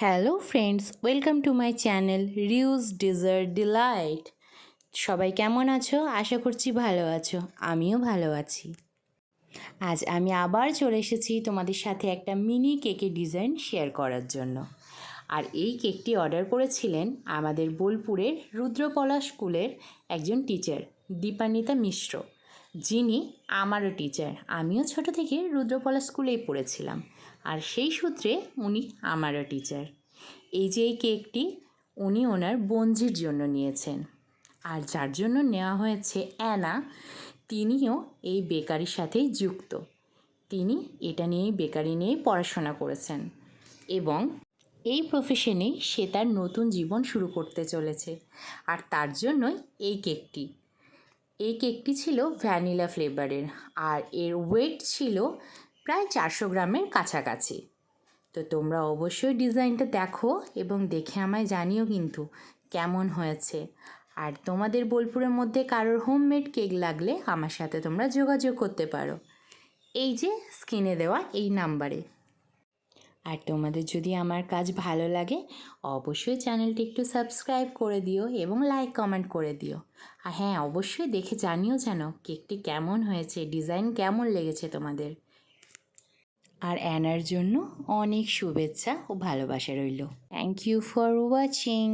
Hello friends, welcome to my channel রিউজ dessert delight. সবাই কেমন আছো? আশা করছি ভালো আছো। আমিও ভালো আছি। আজ আমি আবার চলে এসেছি তোমাদের সাথে একটা মিনি কেকের ডিজাইন শেয়ার করার জন্য। আর এই কেকটি অর্ডার করেছিলেন আমাদের বোলপুরের রুদ্রকলা স্কুলের একজন টিচার, দীপান্বিতা মিশ্র, যিনি আমারও টিচার। আমিও ছোট থেকে রুদ্রকলা স্কুলেই পড়েছিলাম, আর সেই সূত্রে উনি আমারও টিচার। এই যে এই কেকটি উনি ওনার বোনঝির জন্য নিয়েছেন, আর যার জন্য নেওয়া হয়েছে অ্যানা, তিনিও এই বেকারির সাথেই যুক্ত। তিনি এটা নিয়েই বেকারি নিয়েই পড়াশোনা করেছেন এবং এই প্রফেশনেই সে তার নতুন জীবন শুরু করতে চলেছে। আর তার জন্যই এই কেকটি। এই কেকটি ছিল ভ্যানিলা ফ্লেভারের, আর এর ওয়েট ছিল প্রায় 400 গ্রামের কাছাকাছি। তো তোমরা অবশ্যই ডিজাইনটা দেখো এবং দেখে আমায় জানিও কিন্তু কেমন হয়েছে। আর তোমাদের বোলপুরের মধ্যে কারোর হোমমেড কেক লাগলে আমার সাথে তোমরা যোগাযোগ করতে পারো এই যে স্ক্রিনে দেওয়া এই নাম্বারে। আর তোমাদের যদি আমার কাজ ভালো লাগে অবশ্যই চ্যানেলটি একটু সাবস্ক্রাইব করে দিও এবং লাইক কমেন্ট করে দিও। আর হ্যাঁ, অবশ্যই দেখে জানিও যেন কেকটি কেমন হয়েছে, ডিজাইন কেমন লেগেছে তোমাদের। আর অ্যানার জন্য অনেক শুভেচ্ছা ও ভালোবাসা রইল। Thank you for watching.